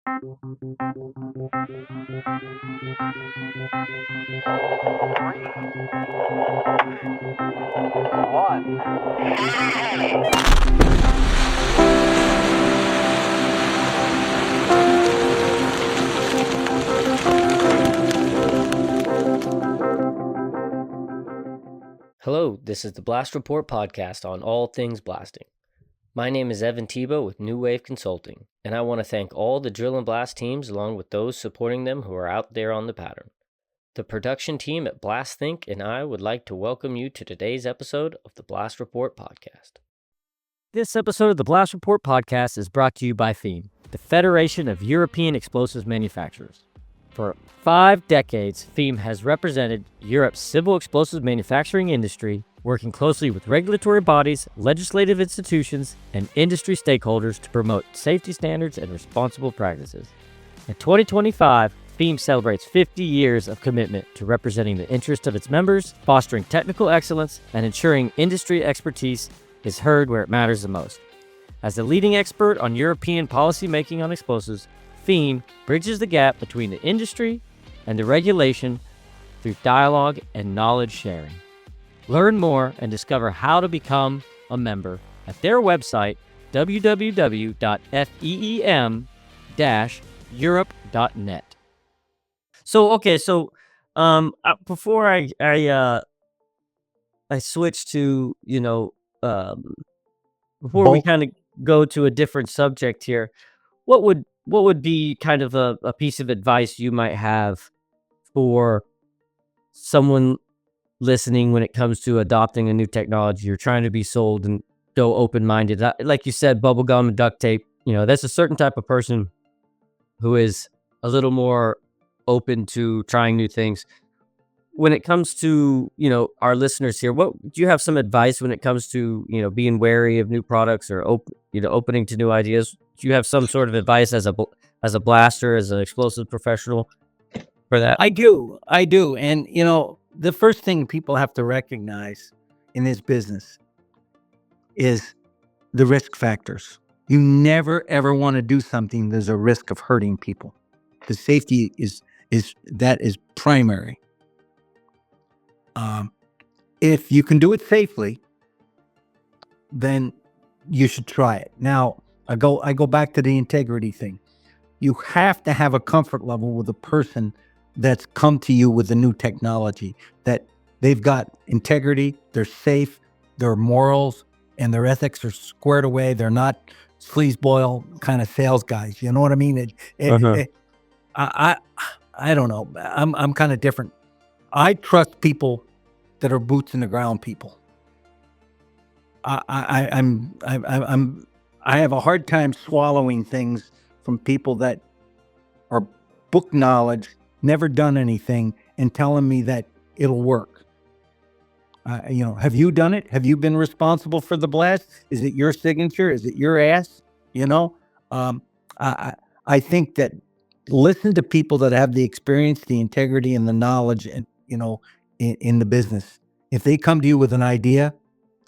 Hello, this is the Blast Report podcast on all things blasting. My name is Evan Thibaud with 𝗧𝗵𝗲 𝗕𝗹𝘀𝘁, and I want to thank all the drill and blast teams along with those supporting them who are out there on the pattern. The production team at Blast Think and I would like to welcome you to today's episode of the Blast Report podcast. This episode of the Blast Report podcast is brought to you by 𝗧𝗵𝗲, the Federation of European Explosives Manufacturers. For 5 decades, 𝗧𝗵𝗲 has represented Europe's civil explosives manufacturing industry, working closely with regulatory bodies, legislative institutions, and industry stakeholders to promote safety standards and responsible practices. In 2025, 𝗧𝗵𝗲 celebrates 50 years of commitment to representing the interests of its members, fostering technical excellence, and ensuring industry expertise is heard where it matters the most. As the leading expert on European policymaking on explosives, 𝗧𝗵𝗲 bridges the gap between the industry and the regulation through dialogue and knowledge sharing. Learn more and discover how to become a member at their website, www.feem-europe.net. So before I switch to, before we kind of go to a different subject here, what would be kind of a piece of advice you might have for someone listening when it comes to adopting a new technology or trying to be sold and go open-minded? Like you said, bubble gum and duct tape, that's a certain type of person who is a little more open to trying new things. When it comes to, our listeners here, what do you have some advice when it comes to, being wary of new products or opening to new ideas? Do you have some sort of advice as a blaster, as an explosive professional for that? I do. And, the first thing people have to recognize in this business is the risk factors. You never, ever want to do something there's a risk of hurting people. The safety is primary. If you can do it safely, then you should try it. Now, I go back to the integrity thing. You have to have a comfort level with a person that's come to you with a new technology, that they've got integrity, they're safe, their morals and their ethics are squared away. They're not sleazeboil kind of sales guys. You know what I mean? I don't know. I'm kind of different. I trust people that are boots in the ground people. I have a hard time swallowing things from people that are book knowledge, never done anything, and telling me that it'll work. Have you done it? Have you been responsible for the blast? Is it your signature? Is it your ass? I think that listen to people that have the experience, the integrity, and the knowledge, and in the business. If they come to you with an idea,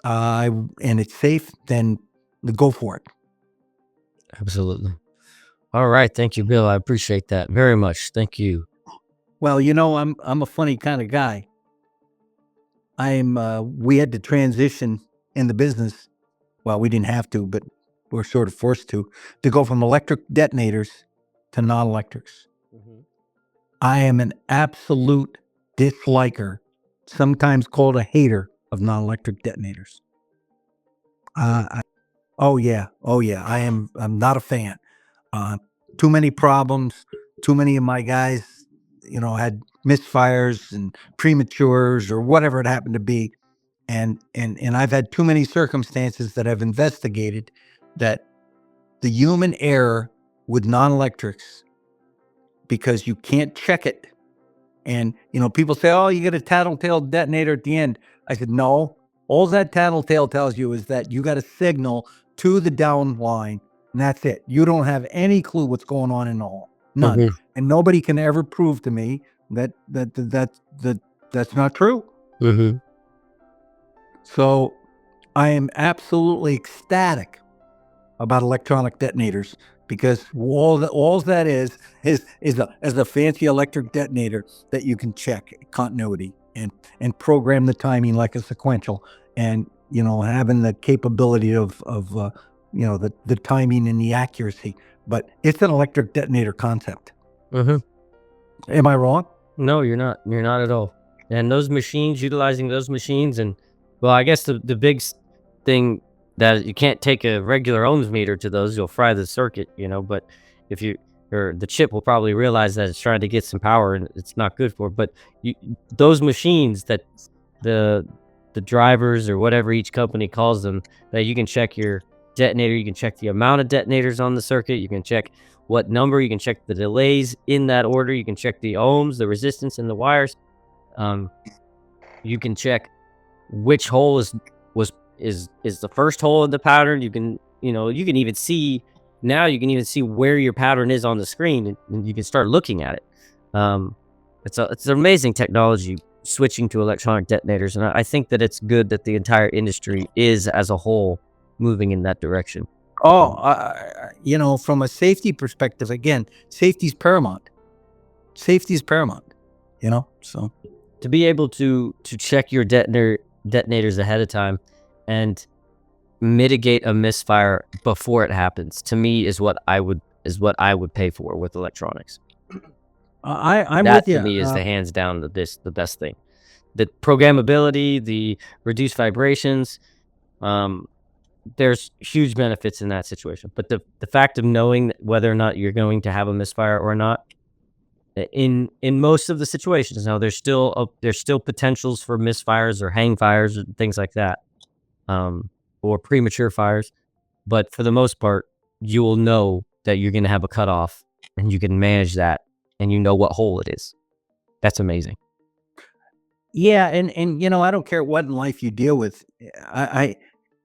and it's safe, then go for it. Absolutely. All right. Thank you, Bill. I appreciate that very much. Thank you. Well, I'm a funny kind of guy. We had to transition in the business. Well, we didn't have to, but we're sort of forced to go from electric detonators to non-electrics. Mm-hmm. I am an absolute disliker, sometimes called a hater, of non-electric detonators. Oh yeah. I'm not a fan. Too many problems. Too many of my guys, had misfires and prematures or whatever it happened to be. And I've had too many circumstances that I've investigated that the human error with non-electrics, because you can't check it. And, people say, oh, you get a tattletale detonator at the end. I said, no, all that tattletale tells you is that you got a signal to the down line, and that's it. You don't have any clue what's going on in the hole. None. Mm-hmm. And nobody can ever prove to me that's not true. Mm-hmm. So I am absolutely ecstatic about electronic detonators. because all that is a fancy electric detonator that you can check continuity and program the timing like a sequential, and having the capability of the timing and the accuracy. But it's an electric detonator concept. Mm-hmm. Am I wrong? No, you're not. You're not at all. And those machines, utilizing those machines, and well, I guess the big thing that you can't take a regular ohms meter to those, you'll fry the circuit, but if the chip will probably realize that it's trying to get some power and it's not good for it. But those machines that the drivers or whatever each company calls them, that you can check your detonator, you can check the amount of detonators on the circuit, you can check what number, you can check the delays in that order, you can check the ohms, the resistance in the wires, you can check which hole is the first hole in the pattern. You can even see where your pattern is on the screen, and you can start looking at it. It's an amazing technology, switching to electronic detonators, and I think that it's good that the entire industry is as a whole moving in that direction. From a safety perspective, again, safety is paramount. So to be able to check your detonators ahead of time and mitigate a misfire before it happens, to me, is what I would pay for with electronics. I'm that with you. To me is the hands down the best thing. The programmability, the reduced vibrations, there's huge benefits in that situation. But the fact of knowing whether or not you're going to have a misfire or not, in most of the situations, now there's still potentials for misfires or hang fires and things like that, or premature fires. But for the most part, you will know that you're going to have a cutoff, and you can manage that, and you know what hole it is. That's amazing. Yeah, and I don't care what in life you deal with.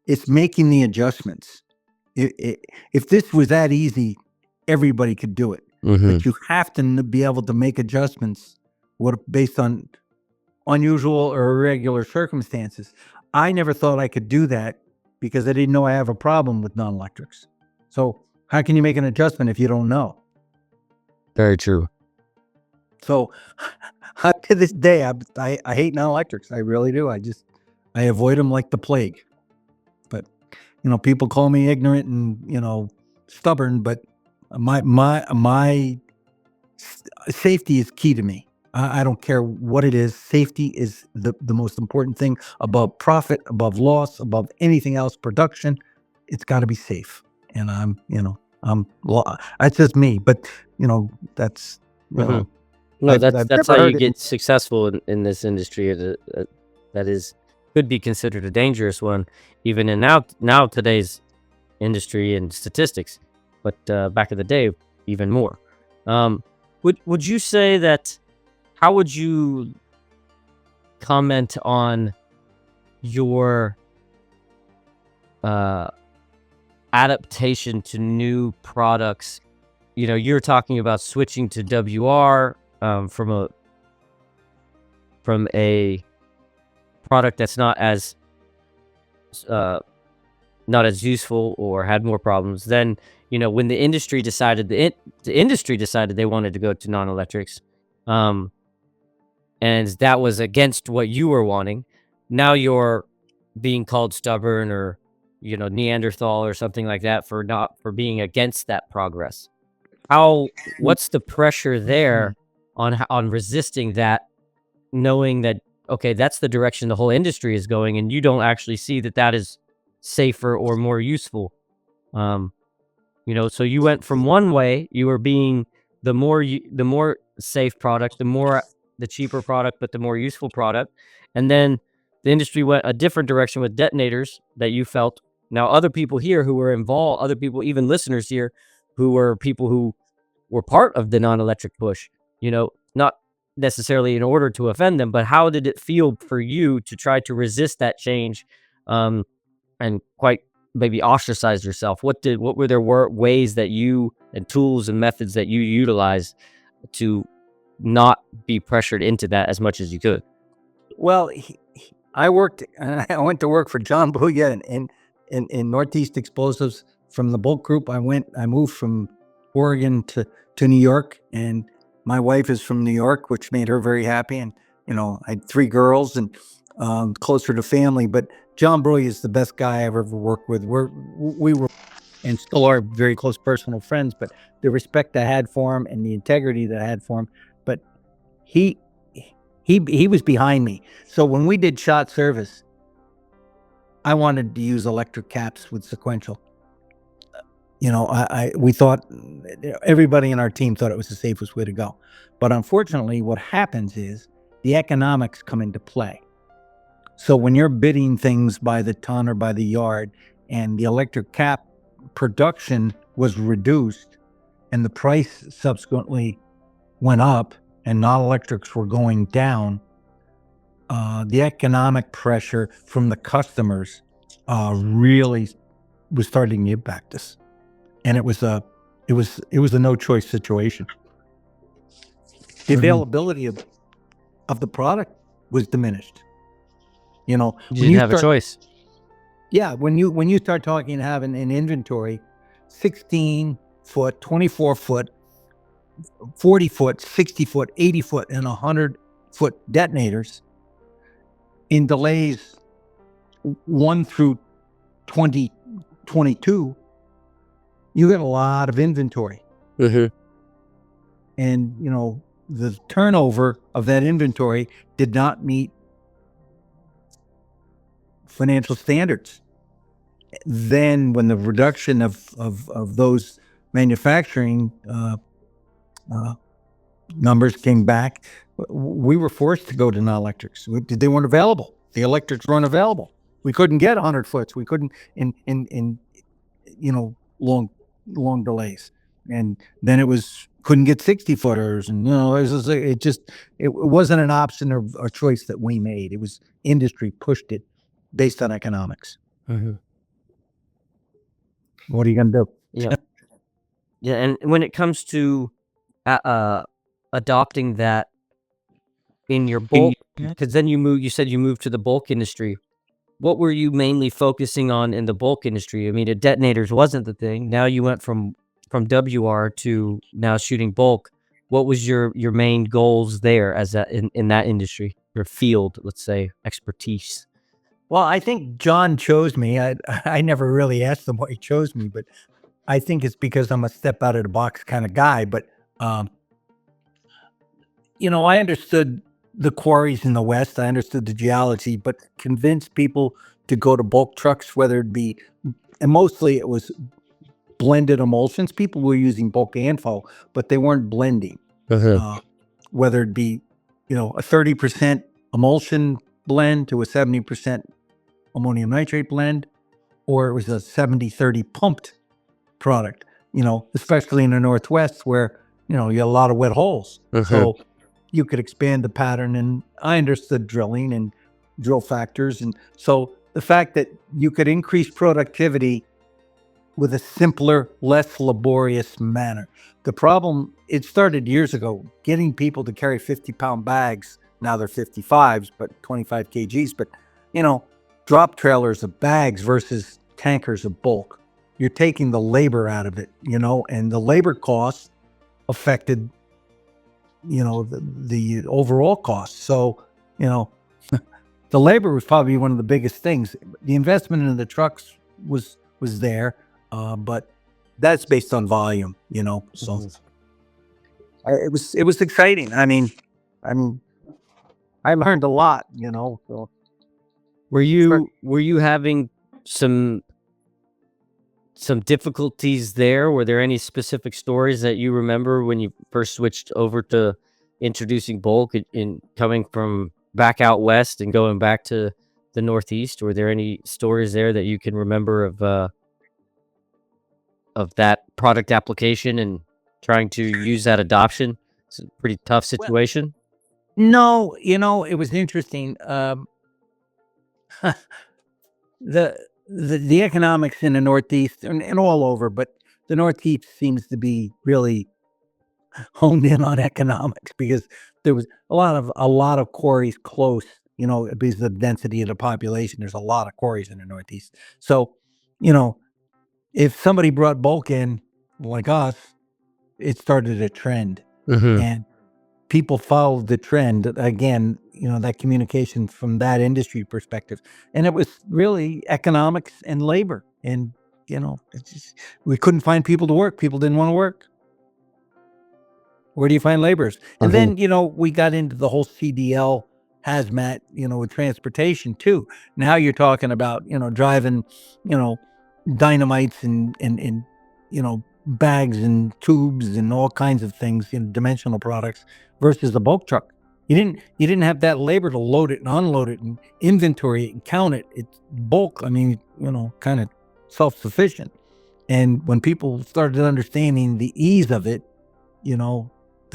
It's making the adjustments. If this was that easy, everybody could do it. Mm-hmm. But you have to be able to make adjustments based on unusual or irregular circumstances. I never thought I could do that because I didn't know I have a problem with non-electrics. So how can you make an adjustment if you don't know? Very true. So to this day, I hate non-electrics. I really do. I avoid them like the plague. But people call me ignorant and stubborn, but my safety is key to me. I don't care what it is. Safety is the most important thing, above profit, above loss, above anything else. Production, it's got to be safe. And that's just me. But that's No, that's how you get successful in this industry. That could be considered a dangerous one, even in now today's industry and statistics. But back in the day, even more. Would you say that? How would you comment on your adaptation to new products? You're talking about switching to WR from a product that's not as useful or had more problems. Then when the industry decided they wanted to go to non-electrics, and that was against what you were wanting. Now you're being called stubborn or Neanderthal or something like that for being against that progress. What's the pressure there on resisting that, knowing that, okay, that's the direction the whole industry is going, and you don't actually see that is safer or more useful? So you went from one way, you were being the more safe product, the cheaper product, but the more useful product. And then the industry went a different direction with detonators that you felt. Now, other people here who were involved, other people, even listeners here, who were people who were part of the non-electric push, not necessarily in order to offend them, but how did it feel for you to try to resist that change, and quite maybe ostracize yourself? What were there ways that you, and tools and methods that you utilized to not be pressured into that as much as you could? Well, I went to work for John Booya in Northeast Explosives from the bulk group, I moved from Oregon to New York, and my wife is from New York, which made her very happy. And, I had 3 girls and closer to family. But John Broy is the best guy I've ever worked with. We were and still are very close personal friends, but the respect I had for him and the integrity that I had for him. But he was behind me. So when we did shot service, I wanted to use electric caps with sequential. We thought, everybody in our team thought it was the safest way to go. But unfortunately, what happens is the economics come into play. So when you're bidding things by the ton or by the yard, and the electric cap production was reduced and the price subsequently went up and non-electrics were going down, the economic pressure from the customers really was starting to impact us. And it was a no choice situation. The availability of the product was diminished. You didn't have a choice. Yeah, when you start talking having an inventory, 16-foot, 24-foot, 40-foot, 60-foot, 80-foot, and 100-foot detonators in delays 1 through 2022, you get a lot of inventory. Mm-hmm. And, the turnover of that inventory did not meet financial standards. Then when the reduction of those manufacturing numbers came back, we were forced to go to non-electrics. They weren't available. The electrics weren't available. We couldn't get 100 foots. We couldn't in long delays. And then it was couldn't get 60 footers, and it wasn't an option or a choice that we made. It was industry pushed it based on economics. Mm-hmm. What are you gonna do? Yeah. Yeah, and when it comes to adopting that in your bulk, because then you said you moved to the bulk industry. What were you mainly focusing on in the bulk industry? I mean, the detonators wasn't the thing. Now you went from WR to now shooting bulk. What was your main goals there as in that industry, your field, let's say, expertise? Well, I think John chose me. I never really asked him why he chose me, but I think it's because I'm a step out of the box kind of guy. But I understood the quarries in the West. I understood the geology, but convinced people to go to bulk trucks, whether it be, and mostly it was blended emulsions. People were using bulk ANFO, but they weren't blending. Whether it be, a 30% emulsion blend to a 70% ammonium nitrate blend, or it was a 70-30 pumped product, especially in the Northwest where, you had a lot of wet holes. So you could expand the pattern, and I understood drilling and drill factors. And so the fact that you could increase productivity with a simpler, less laborious manner. The problem, it started years ago, getting people to carry 50-pound bags. Now they're 55s, but 25 kgs. But, drop trailers of bags versus tankers of bulk. You're taking the labor out of it, and the labor costs affected, the overall cost. So, the labor was probably one of the biggest things. The investment in the trucks was there, but that's based on volume, So it was exciting. I mean, I learned a lot, So. Were you having some difficulties there? Were there any specific stories that you remember when you first switched over to introducing bulk in coming from back out west and going back to the Northeast? Were there any stories there that you can remember of that product application and trying to use that adoption? It's a pretty tough situation. No, it was interesting. The economics in the Northeast and all over, but the Northeast seems to be really honed in on economics because there was a lot of quarries close, because of the density of the population. There's a lot of quarries in the Northeast. So, if somebody brought bulk in like us, it started a trend, and people followed the trend. Again, that communication from that industry perspective, and it was really economics and labor, and it's just, we couldn't find people to work. People didn't want to work. Where do you find laborers? And then, we got into the whole CDL hazmat, with transportation too. Now you're talking about, driving, dynamites and bags and tubes and all kinds of things, dimensional products versus the bulk truck. You didn't have that labor to load it and unload it and inventory it and count it. It's bulk. I mean, kind of self-sufficient. And when people started understanding the ease of it, the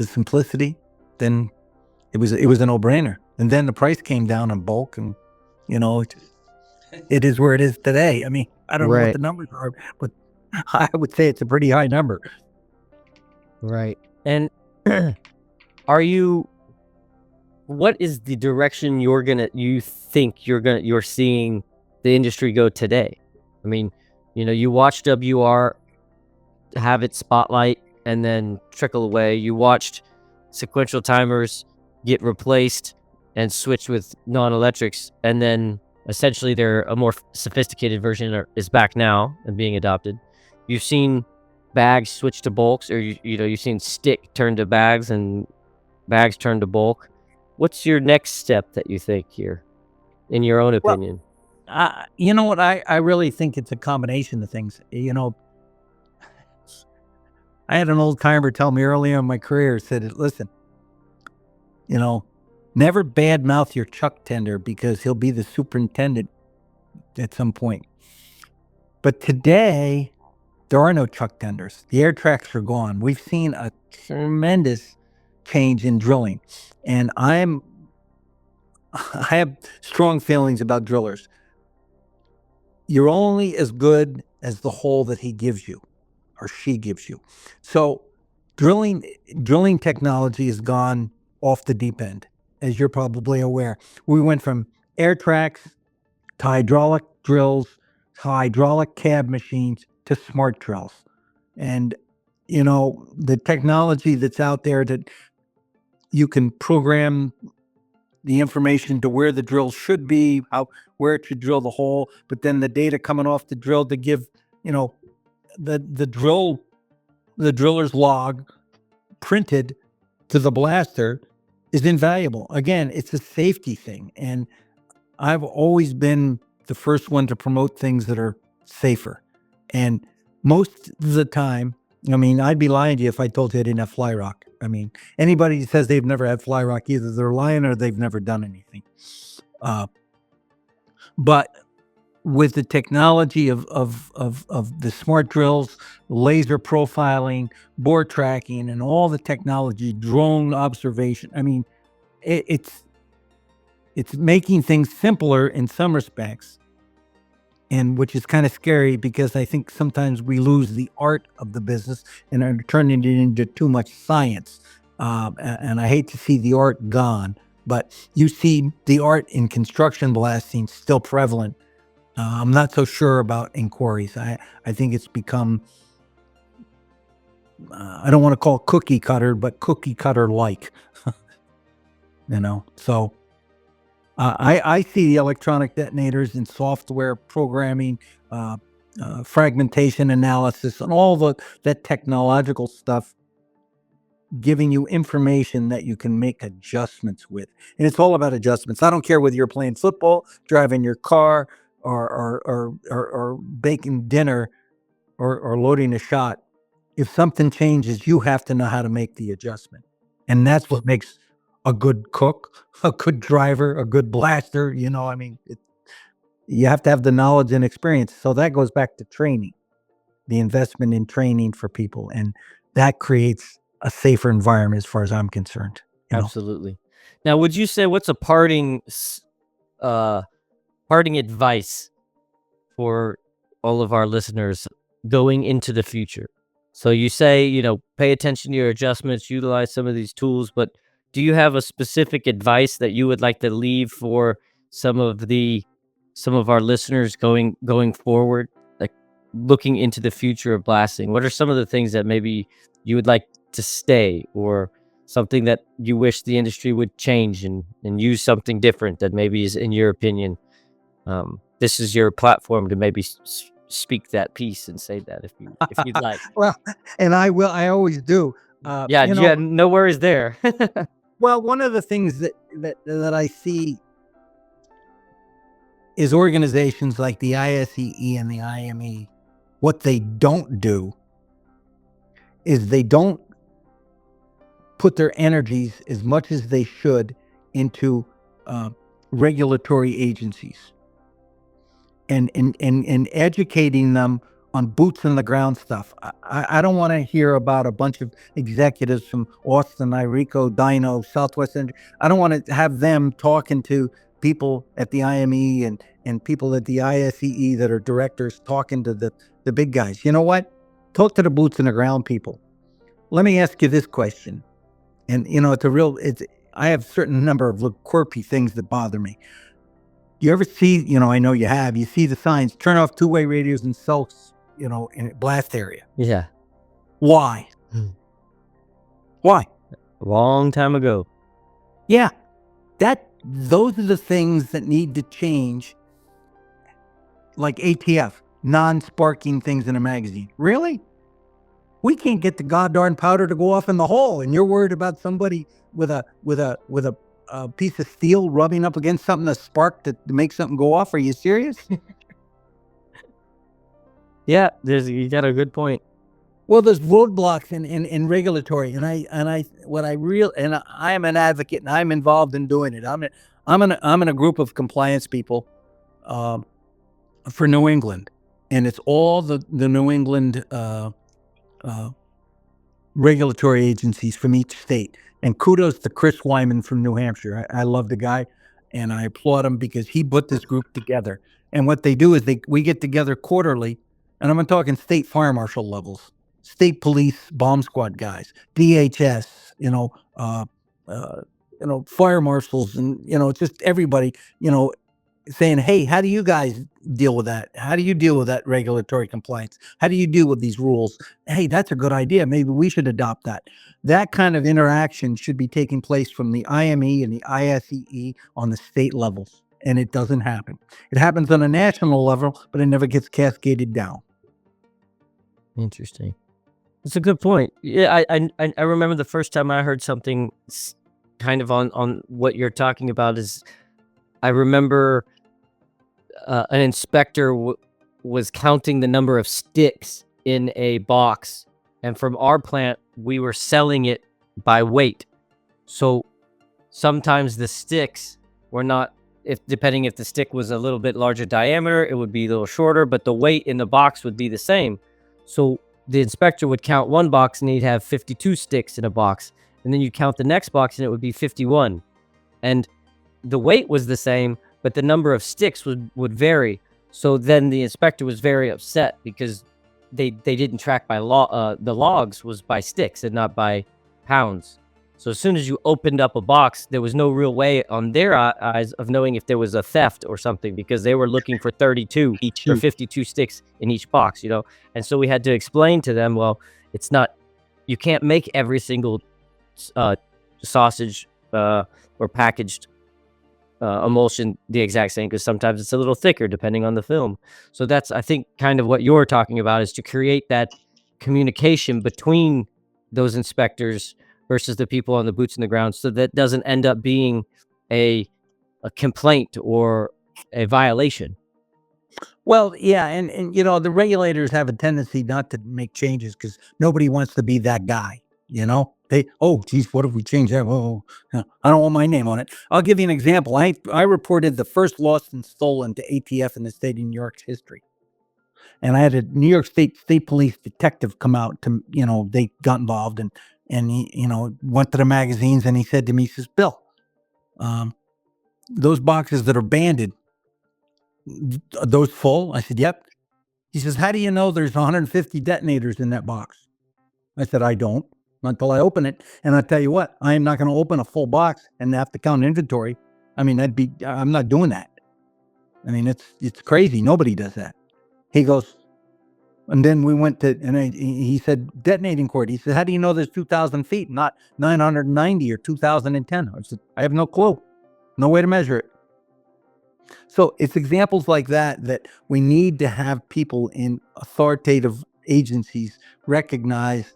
simplicity, then it was a no-brainer. And then the price came down in bulk, and it is where it is today. I mean, I don't know what the numbers are, but I would say it's a pretty high number. Right. And what is the direction you think you're seeing the industry go today? I mean, you watch WR have its spotlight and then trickle away. You watched sequential timers get replaced and switch with non-electrics, and then essentially they're a more sophisticated version is back now and being adopted. You've seen bags switch to bulks, or you've seen stick turn to bags and bags turn to bulk. What's your next step that you think here, in your own opinion? You know what? I really think it's a combination of things. I had an old timer tell me early in my career, said, listen, never badmouth your chuck tender because he'll be the superintendent at some point. But today, there are no chuck tenders. The air tracks are gone. We've seen a tremendous change in drilling. And I have strong feelings about drillers. You're only as good as the hole that he gives you or she gives you. So drilling technology has gone off the deep end, as you're probably aware. We went from air tracks to hydraulic drills, to hydraulic cab machines, to smart drills. And, the technology that's out there that you can program the information to where the drill should be, where it should drill the hole, but then the data coming off the drill to give, the driller's log printed to the blaster is invaluable. Again, it's a safety thing. And I've always been the first one to promote things that are safer. And most of the time, I mean, I'd be lying to you if I told you I didn't have fly rock. I mean, anybody who says they've never had fly rock, either they're lying or they've never done anything. But with the technology of the smart drills, laser profiling, bore tracking, and all the technology, drone observation, I mean, it's making things simpler in some respects, and which is kind of scary because I think sometimes we lose the art of the business and are turning it into too much science. And I hate to see the art gone, but you see the art in construction blasting still prevalent. I'm not so sure about in quarries. I think it's become, I don't want to call it cookie cutter, but cookie cutter like, So I see the electronic detonators and software programming, fragmentation analysis, and all that technological stuff giving you information that you can make adjustments with. And it's all about adjustments. I don't care whether you're playing football, driving your car, or baking dinner, or loading a shot. If something changes, you have to know how to make the adjustment. And that's what makes a good cook, a good driver, a good blaster. You have to have the knowledge and experience. So that goes back to training, the investment in training for people. And that creates a safer environment as far as I'm concerned. Absolutely. Now, would you say what's a parting advice for all of our listeners going into the future? So you say, pay attention to your adjustments, utilize some of these tools, but do you have a specific advice that you would like to leave for some of our listeners going forward? Like, looking into the future of blasting, what are some of the things that maybe you would like to stay, or something that you wish the industry would change and use something different that maybe is, in your opinion, this is your platform to maybe speak that piece and say that if you'd like. Well, and I will. I always do. Yeah, You yeah, know, no worries there. well, one of the things that I see is organizations like the ISEE and the IME. What they don't do is they don't put their energies as much as they should into regulatory agencies and educating them on boots on the ground stuff. I don't want to hear about a bunch of executives from Austin, Irico, Dino, Southwest Energy. I don't want to have them talking to people at the IME and people at the ISEE that are directors talking to the big guys. You know what? Talk to the boots on the ground people. Let me ask you this question. And, you know, I have a certain number of little quirky things that bother me. You ever see, you know, I know you see the signs, turn off two-way radios and cells, you know, in a blast area. Yeah. Why? Why? A long time ago. Yeah. Those are the things that need to change. Like ATF, non-sparking things in a magazine. Really? We can't get the goddamn powder to go off in the hole, and you're worried about somebody with a piece of steel rubbing up against something to spark to make something go off. Are you serious? Yeah, you got a good point. Well, there's roadblocks in regulatory, and I am an advocate, and I'm involved in doing it. I'm in a group of compliance people for New England, and it's all the New England regulatory agencies from each state. And kudos to 𝗧𝗵𝗲 from New Hampshire. I love the guy, and I applaud him because he put this group together. And what they do is we get together quarterly, and I'm talking state fire marshal levels, state police, bomb squad guys, DHS, fire marshals, and just everybody, saying, hey, how do you guys deal with that? How do you deal with that regulatory compliance? How do you deal with these rules? Hey, that's a good idea. Maybe we should adopt that. That kind of interaction should be taking place from the IME and the ISEE on the state levels, and it doesn't happen. It happens on a national level, but it never gets cascaded down. Interesting. That's a good point. Yeah, I remember the first time I heard something kind of on what you're talking about is I remember an inspector was counting the number of sticks in a box, and from our plant, we were selling it by weight. So sometimes the sticks were not, depending if the stick was a little bit larger diameter, it would be a little shorter, but the weight in the box would be the same. So the inspector would count one box and he'd have 52 sticks in a box, and then you count the next box and it would be 51. And the weight was the same, but the number of sticks would vary. So then the inspector was very upset because they didn't track by the logs was by sticks and not by pounds. So as soon as you opened up a box, there was no real way on their eyes of knowing if there was a theft or something, because they were looking for 32 or 52 sticks in each box, And so we had to explain to them, well, it's not, you can't make every single sausage or packaged emulsion the exact same, because sometimes it's a little thicker depending on the film. So that's, I think, kind of what you're talking about, is to create that communication between those inspectors versus the people on the boots on the ground, so that doesn't end up being a complaint or a violation. Well, yeah, and the regulators have a tendency not to make changes because nobody wants to be that guy. Oh, geez, what if we change that? Oh, I don't want my name on it. I'll give you an example. I reported the first lost and stolen to ATF in the state of New York's history. And I had a New York State Police detective come out to, they got involved and he, went to the magazines, and he said to me, he says, Bill, those boxes that are banded, are those full? I said, yep. He says, how do you know there's 150 detonators in that box? I said, I don't, until I open it. And I tell you what, I am not going to open a full box and have to count inventory. I mean, I'm not doing that. I mean, it's crazy. Nobody does that. He goes, And then we went to, and he said, detonating cord. He said, how do you know there's 2,000 feet, not 990 or 2010? I said, I have no clue. No way to measure it. So it's examples like that we need to have people in authoritative agencies recognize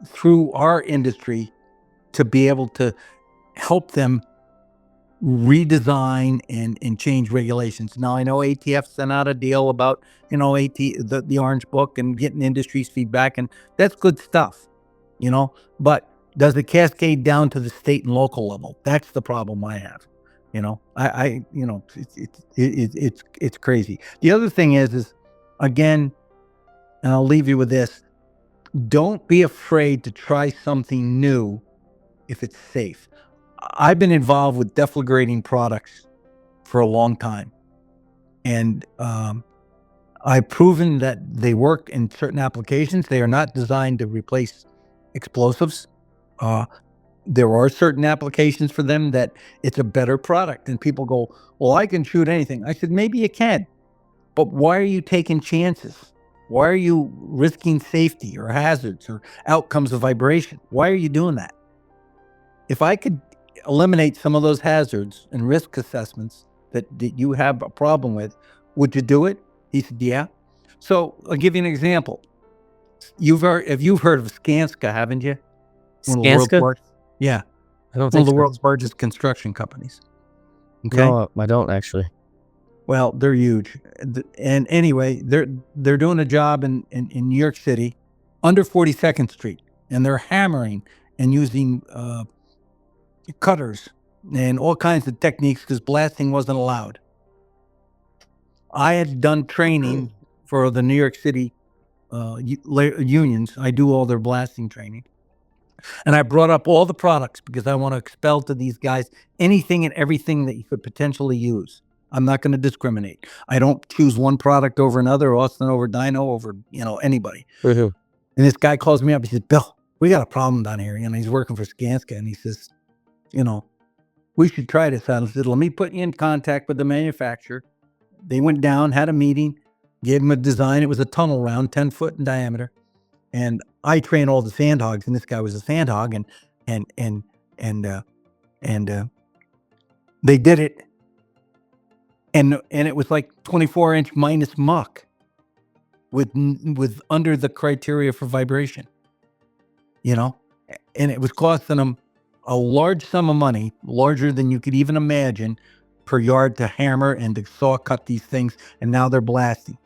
through our industry to be able to help them redesign and change regulations. Now, I know ATF sent out a deal about, the Orange Book and getting industry's feedback, and that's good stuff, but does it cascade down to the state and local level? That's the problem I have. It's crazy. The other thing is again, and I'll leave you with this, don't be afraid to try something new if it's safe. I've been involved with deflagrating products for a long time, and I've proven that they work in certain applications. They are not designed to replace explosives. There are certain applications for them that it's a better product, and people go, well, I can shoot anything. I said, maybe you can, but why are you taking chances? Why are you risking safety or hazards or outcomes of vibration? Why are you doing that? If I could eliminate some of those hazards and risk assessments that you have a problem with, would you do it? He said, yeah. So I'll give you an example. You've heard of 𝗧𝗵𝗲, haven't you? 𝗧𝗵𝗲? Yeah. I don't One think of the so. world's largest construction companies. Okay. No, I don't actually. Well, they're huge. And anyway, they're doing a job in New York City under 42nd Street, and they're hammering and using cutters and all kinds of techniques because blasting wasn't allowed. I had done training for the New York City unions. I do all their blasting training. And I brought up all the products because I want to expel to these guys anything and everything that you could potentially use. I'm not going to discriminate. I don't choose one product over another, Austin over Dino over, anybody. Mm-hmm. And this guy calls me up. He says, Bill, we got a problem down here. He's working for 𝗧𝗵𝗲, and he says, we should try this out. I said, let me put you in contact with the manufacturer. They went down, had a meeting, gave him a design. It was a tunnel round, 10 foot in diameter. And I train all the sandhogs, and this guy was a sandhog, and they did it. And it was like 24-inch minus muck with under the criteria for vibration, and it was costing them a large sum of money, larger than you could even imagine, per yard to hammer and to saw cut these things. And now they're blasting.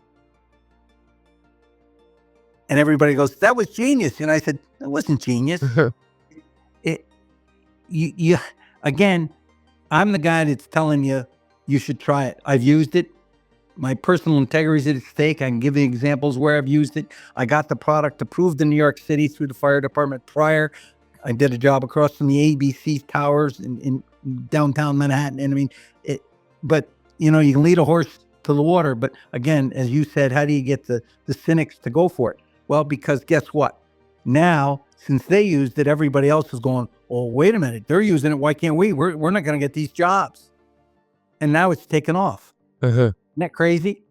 And everybody goes, that was genius. And I said, that wasn't genius. Again, I'm the guy that's telling you, you should try it. I've used it. My personal integrity is at stake. I can give you examples where I've used it. I got the product approved in New York City through the fire department prior. I did a job across from the ABC towers in downtown Manhattan. And but you can lead a horse to the water. But again, as you said, how do you get the cynics to go for it? Well, because guess what? Now, since they used it, everybody else is going, oh, wait a minute. They're using it. Why can't we? We're not going to get these jobs. And now it's taken off. Isn't that crazy?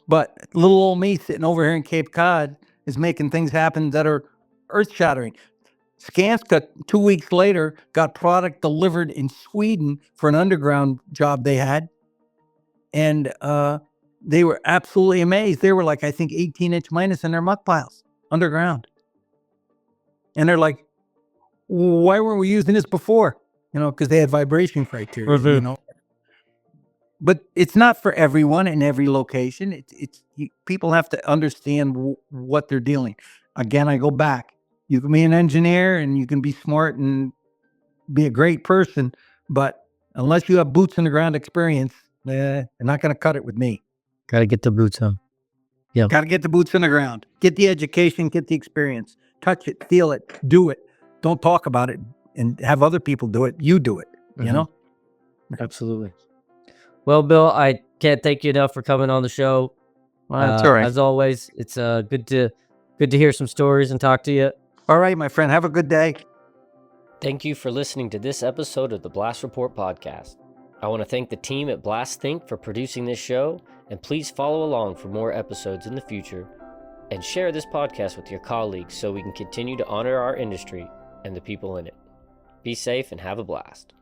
But little old me sitting over here in Cape Cod is making things happen that are earth-shattering. 𝗧𝗵𝗲 2 weeks later got product delivered in Sweden for an underground job they had. And they were absolutely amazed. They were like, I think, 18-inch minus in their muck piles underground. And they're like, why weren't we using this before? Because they had vibration criteria, But it's not for everyone in every location. People have to understand what they're dealing. Again, I go back. You can be an engineer and you can be smart and be a great person, but unless you have boots on the ground experience, they're not going to cut it with me. Got to get the boots on. Yeah. Got to get the boots on the ground. Get the education, get the experience. Touch it, feel it, do it. Don't talk about it and have other people do it. You do it, Absolutely. Well, Bill, I can't thank you enough for coming on the show. That's all right. As always, it's good to hear some stories and talk to you. All right, my friend. Have a good day. Thank you for listening to this episode of the Blast Report podcast. I want to thank the team at Blast Think for producing this show, and please follow along for more episodes in the future, and share this podcast with your colleagues so we can continue to honor our industry and the people in it. Be safe and have a blast.